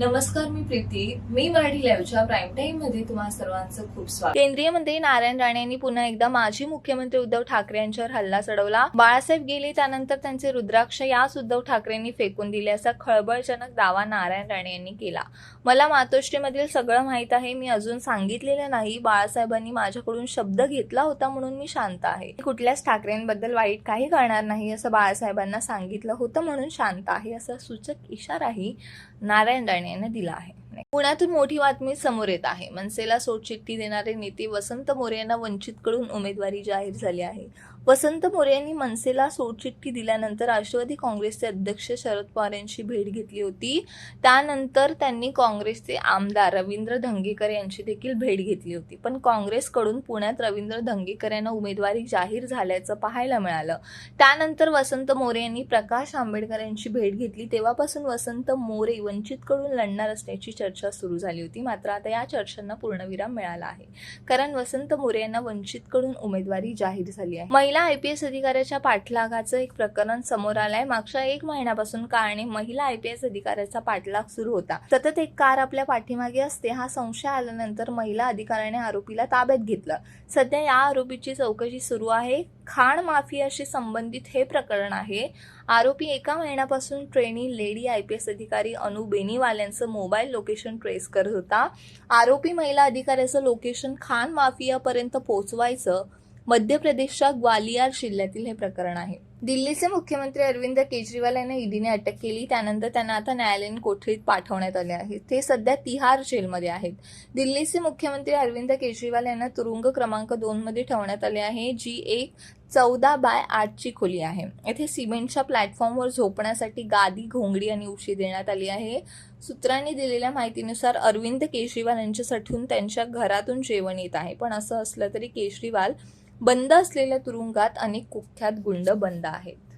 नमस्कार, मी प्रीती. मी मराठी लाईव्हच्या prime time मध्ये तुम्हा सर्वांचं खूप स्वागत. केंद्रीय मंत्री नारायण राणे यांनी पुन्हा एकदा माजी मुख्यमंत्री उद्धव ठाकरे यांच्यावर हल्ला चढवला. बाळासाहेब गेले त्यानंतर त्यांचे रुद्राक्ष याच उद्धव ठाकरेंनी फेकून दिले असा खळबळजनक दावा नारायण राणे यांनी केला. मला मातोश्रीमधील सगळं माहीत आहे. मी अजून सांगितलेलं नाही. बाळासाहेबांनी माझ्याकडून शब्द घेतला होता म्हणून मी शांत आहे. कुठल्याच ठाकरेंबद्दल वाईट काही करणार नाही असं बाळासाहेबांना सांगितलं होतं म्हणून शांत आहे असा सूचक इशाराही नारायण राणे यांनी दिला आहे. पुण्यातून मोठी बातमी समोर येत आहे. मनसेला सोडचिठ्ठी देणारे नेते वसंत मोरे यांना वंचितकडून उमेदवारी जाहीर झाली आहे. वसंत मोरे यांनी मनसेला सोडचिठ्ठी दिल्यानंतर राष्ट्रवादी काँग्रेसचे अध्यक्ष शरद पवार यांची भेट घेतली होती. त्यानंतर त्यांनी काँग्रेसचे आमदार रवींद्र धंगेकर यांची देखील भेट घेतली होती. पण काँग्रेसकडून पुण्यात रवींद्र धंगेकर यांना उमेदवारी जाहीर झाल्याचं पाहायला मिळालं. त्यानंतर वसंत मोरे यांनी प्रकाश आंबेडकर यांची भेट घेतली. तेव्हापासून वसंत मोरे वंचितकडून लढणार असल्याची चर्चा सुरू झाली होती. मात्र आता या चर्चांना पूर्णविराम मिळाला आहे, कारण वसंत मोरे यांना वंचितकडून उमेदवारी जाहीर झाली आहे. महिला IPS अधिकाऱ्याच्या पाठलागाचं एक प्रकरण समोर आलंय. मागच्या 1 महिन्यापासून कारणे महिला IPS अधिकाऱ्याचा पाठलाग सुरू होता. सतत एक कार आपल्या पाठीमागे असते हा संशय आल्यानंतर महिला अधिकाऱ्याने आरोपीला ताब्यात घेतलं. सध्या या आरोपीची चौकशी सुरू आहे. खाण माफियाशी संबंधित हे प्रकरण आहे. आरोपी 1 महिन्यापासून ट्रेनी लेडी IPS अधिकारी अनु बेनीवाल यांचं मोबाईल लोकेशन ट्रेस करत होता. आरोपी महिला अधिकाऱ्याचं लोकेशन खाण माफियापर्यंत पोहोचवायचं. मध्य प्रदेशच्या ग्वालियर जिल्ह्यातील हे प्रकरण आहे. दिल्लीचे मुख्यमंत्री अरविंद केजरीवाल यांना ईडीने अटक केली. त्यानंतर त्यांना आता न्यायालयीन कोठडीत पाठवण्यात आले आहे. ते सध्या तिहार जेलमध्ये आहेत. दिल्लीचे मुख्यमंत्री अरविंद केजरीवाल यांना तुरुंग क्रमांक 2 मध्ये ठेवण्यात आले आहे, जी एक 14x8 खोली आहे. येथे सिमेंटच्या प्लॅटफॉर्मवर झोपण्यासाठी गादी, घोंगडी आणि उशी देण्यात आली आहे. सूत्रांनी दिलेल्या माहितीनुसार अरविंद केजरीवाल यांच्यासाठी त्यांच्या घरातून जेवण येत आहे. पण असं असलं तरी केजरीवाल बंद असलेल्या तुरुंगात अनेक कुख्यात गुंड बंद आहेत.